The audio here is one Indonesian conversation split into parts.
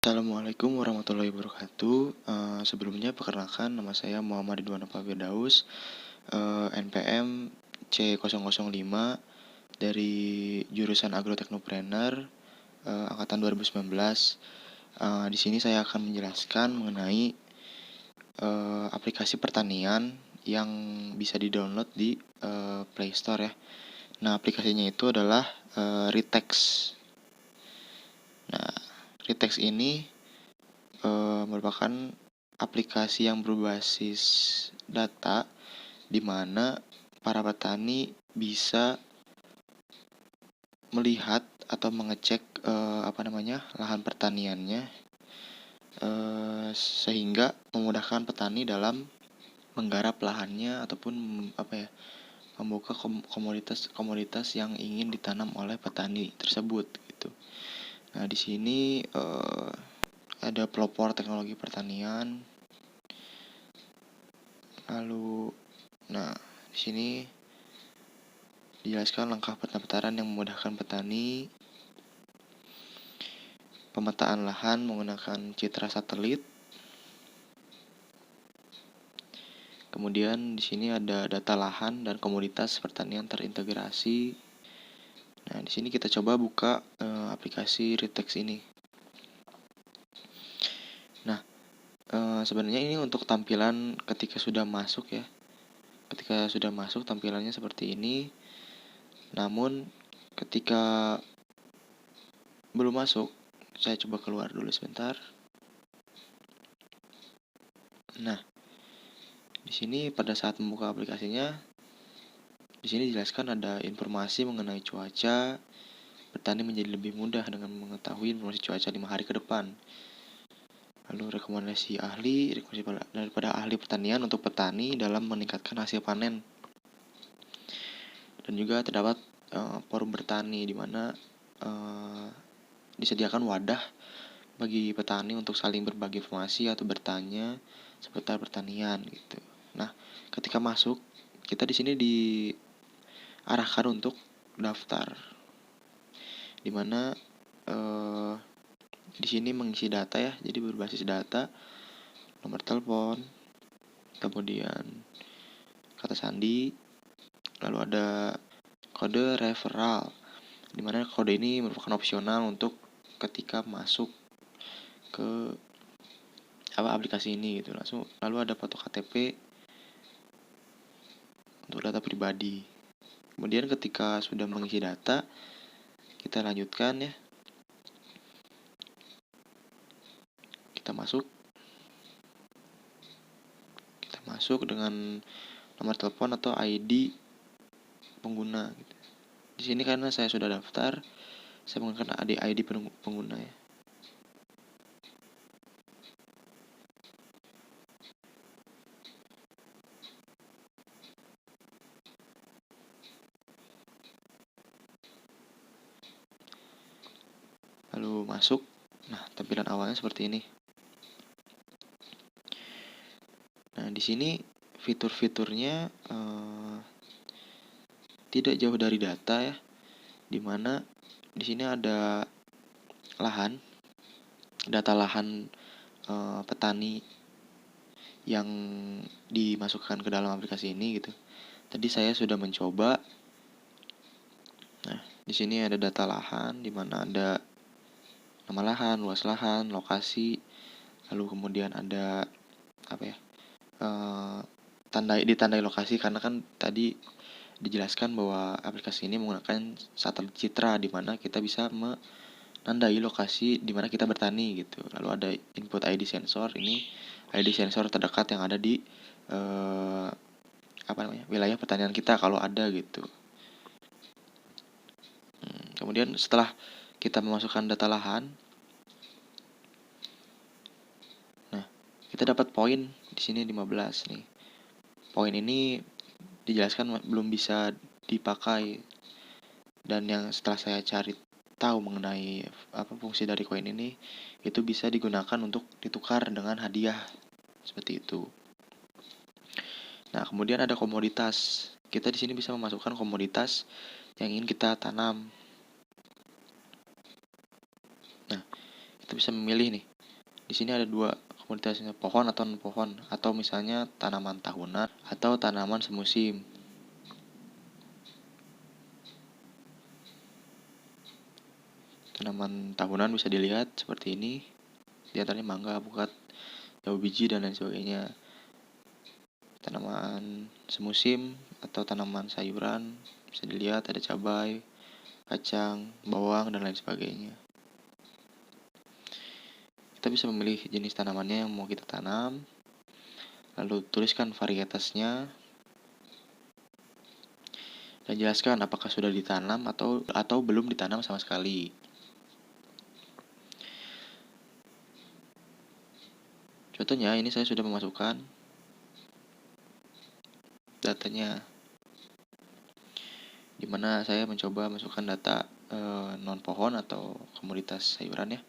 Assalamualaikum warahmatullahi wabarakatuh. Sebelumnya perkenalkan, nama saya Muhammad Ridwan Nova Firdaus, NPM C005 dari jurusan Agroteknopreneur, angkatan 2019. Di sini saya akan menjelaskan mengenai aplikasi pertanian yang bisa di-download di Play Store ya. Nah, aplikasinya itu adalah Ritex. Nah, Ritex ini merupakan aplikasi yang berbasis data di mana para petani bisa melihat atau mengecek lahan pertaniannya, sehingga memudahkan petani dalam menggarap lahannya ataupun membuka komoditas yang ingin ditanam oleh petani tersebut gitu. Nah, di sini ada pelopor teknologi pertanian. Lalu, di sini dijelaskan langkah pendaftaran yang memudahkan petani, pemetaan lahan menggunakan citra satelit. Kemudian di sini ada data lahan dan komoditas pertanian terintegrasi. Nah, di sini kita coba buka aplikasi Ritex ini. Nah, sebenarnya ini untuk tampilan ketika sudah masuk ya. Ketika sudah masuk tampilannya seperti ini. Namun ketika belum masuk, saya coba keluar dulu sebentar. Nah, di sini pada saat membuka aplikasinya, di sini dijelaskan ada informasi mengenai cuaca. Petani menjadi lebih mudah dengan mengetahui informasi cuaca 5 hari ke depan. Lalu rekomendasi daripada ahli pertanian untuk petani dalam meningkatkan hasil panen. Dan juga terdapat forum bertani di mana disediakan wadah bagi petani untuk saling berbagi informasi atau bertanya seputar pertanian gitu. Nah, ketika masuk, kita di sini diarahkan untuk daftar, di mana di sini mengisi data ya, jadi berbasis data, nomor telepon, kemudian kata sandi, lalu ada kode referral, di mana kode ini merupakan opsional untuk ketika masuk ke aplikasi ini gitu. Lalu ada foto KTP untuk data pribadi. Kemudian ketika sudah mengisi data, kita lanjutkan ya. Kita masuk dengan nomor telepon atau ID pengguna gitu. Di sini karena saya sudah daftar, saya menggunakan ID pengguna ya. Lalu masuk. Nah, tampilan awalnya seperti ini. Nah, di sini fitur-fiturnya tidak jauh dari data ya, dimana di sini ada data lahan petani yang dimasukkan ke dalam aplikasi ini gitu. Tadi saya sudah mencoba. Nah, di sini ada data lahan, di mana ada nama lahan, luas lahan, lokasi, lalu kemudian ada ditandai lokasi, karena kan tadi dijelaskan bahwa aplikasi ini menggunakan satelit citra, di mana kita bisa menandai lokasi di mana kita bertani gitu. Lalu ada input ID sensor, ini ID sensor terdekat yang ada di wilayah pertanian kita kalau ada gitu. Kemudian setelah kita memasukkan data lahan, nah kita dapat poin di sini 15 nih. Poin ini dijelaskan belum bisa dipakai, dan yang setelah saya cari tahu mengenai fungsi dari koin ini, itu bisa digunakan untuk ditukar dengan hadiah seperti itu. Nah, kemudian ada komoditas. Kita di sini bisa memasukkan komoditas yang ingin kita tanam. Nah, kita bisa memilih nih, Di sini ada dua komoditasnya, pohon atau non pohon, atau misalnya tanaman tahunan atau tanaman semusim. Tanaman tahunan bisa dilihat seperti ini, di antaranya mangga, alpukat, jambu biji, dan lain sebagainya. Tanaman semusim atau tanaman sayuran bisa dilihat ada cabai, kacang, bawang, dan lain sebagainya. Kita bisa memilih jenis tanamannya yang mau kita tanam, lalu tuliskan varietasnya, dan jelaskan apakah sudah ditanam atau belum ditanam sama sekali. Contohnya ini saya sudah memasukkan datanya, dimana saya mencoba masukkan data non pohon atau komoditas sayuran ya,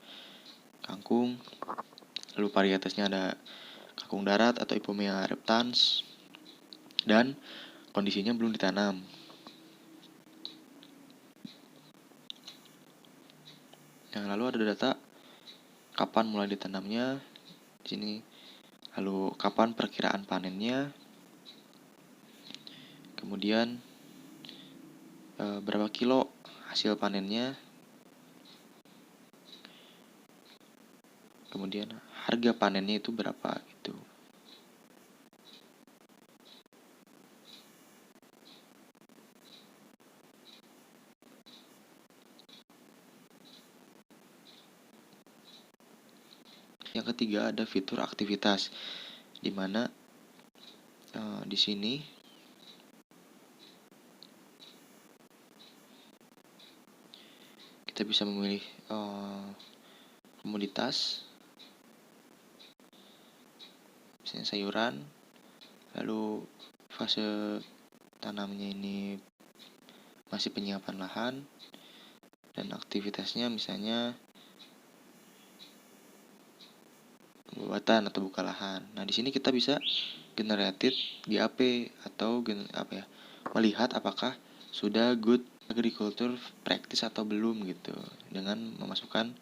kangkung, lalu varietasnya ada kangkung darat atau Ipomea reptans, dan kondisinya belum ditanam. Yang lalu ada data kapan mulai ditanamnya di sini, lalu kapan perkiraan panennya, kemudian berapa kilo hasil panennya, kemudian harga panennya itu berapa gitu. Yang ketiga ada fitur aktivitas, di mana di sini kita bisa memilih komoditas, misalnya sayuran, lalu fase tanamnya ini masih penyiapan lahan, dan aktivitasnya misalnya pembuatan atau buka lahan. Nah, di sini kita bisa generated GAP atau melihat apakah sudah good agriculture practice atau belum gitu, dengan memasukkan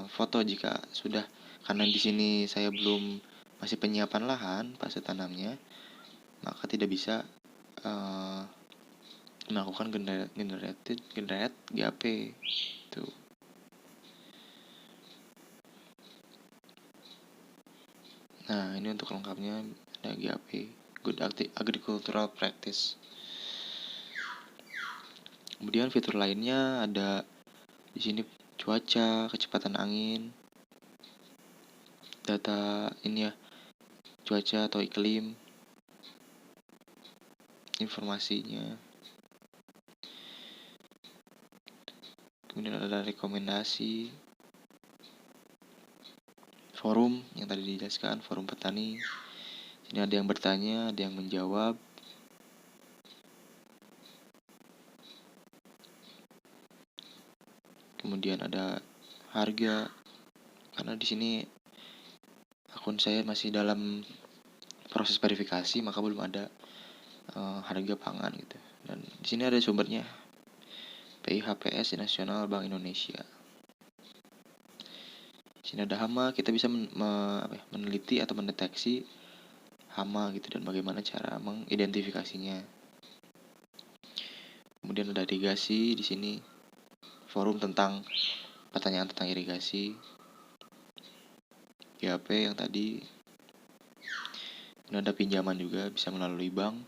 foto jika sudah. Karena di sini saya belum, masih penyiapan lahan fase tanamnya, maka tidak bisa melakukan generate GAP itu. Nah, ini untuk lengkapnya ada GAP, Good Agricultural Practice. Kemudian fitur lainnya ada di sini cuaca, kecepatan angin, data ini ya, cuaca atau iklim, informasinya. Kemudian ada rekomendasi, forum yang tadi dijelaskan, forum petani. Ini ada yang bertanya, ada yang menjawab. Kemudian ada harga, karena di sini akun saya masih dalam proses verifikasi, maka belum ada harga pangan gitu. Dan di sini ada sumbernya, PIHPS Nasional Bank Indonesia. Di sini ada hama, kita bisa meneliti atau mendeteksi hama gitu, dan bagaimana cara mengidentifikasinya. Kemudian ada irigasi di sini, forum tentang pertanyaan tentang irigasi, GAP yang tadi. Ini ada pinjaman juga, bisa melalui bank.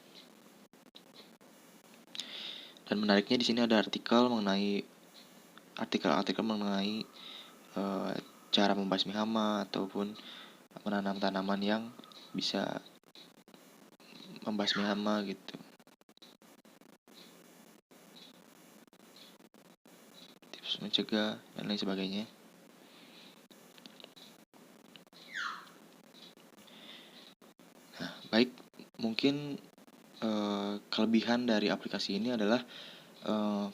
Dan menariknya di sini ada artikel mengenai cara membasmi hama ataupun menanam tanaman yang bisa membasmi hama gitu. Tips mencegah dan lain sebagainya. Nah, baik, mungkin kelebihan dari aplikasi ini adalah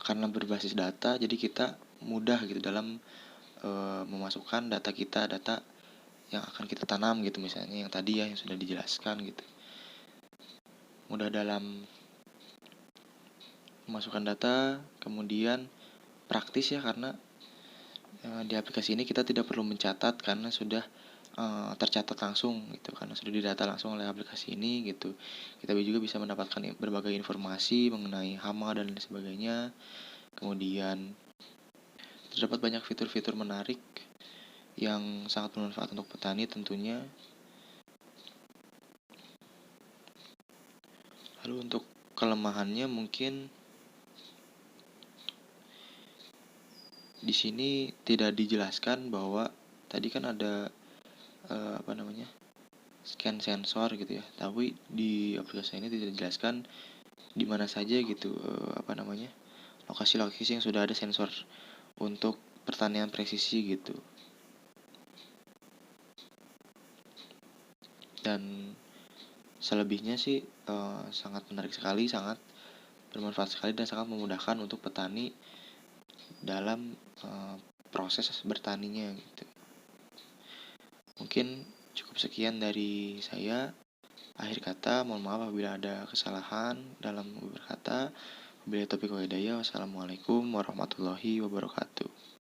karena berbasis data, jadi kita mudah gitu dalam memasukkan data yang akan kita tanam gitu, misalnya yang tadi ya yang sudah dijelaskan gitu. Mudah dalam memasukkan data, kemudian praktis ya, karena Di aplikasi ini kita tidak perlu mencatat karena sudah tercatat langsung gitu, karena sudah didata langsung oleh aplikasi ini gitu. Kita juga bisa mendapatkan berbagai informasi mengenai hama dan lain sebagainya. Kemudian terdapat banyak fitur-fitur menarik yang sangat bermanfaat untuk petani tentunya. Lalu untuk kelemahannya mungkin di sini tidak dijelaskan bahwa tadi kan ada scan sensor gitu ya, tapi di aplikasi ini tidak dijelaskan di mana saja gitu lokasi-lokasi yang sudah ada sensor untuk pertanian presisi gitu. Dan selebihnya sih sangat menarik sekali, sangat bermanfaat sekali dan sangat memudahkan untuk petani dalam proses bertaninya gitu. Mungkin cukup sekian dari saya. Akhir kata, mohon maaf apabila ada kesalahan dalam berkata. Wabillahi taufiq wal hidayah. Wassalamualaikum warahmatullahi wabarakatuh.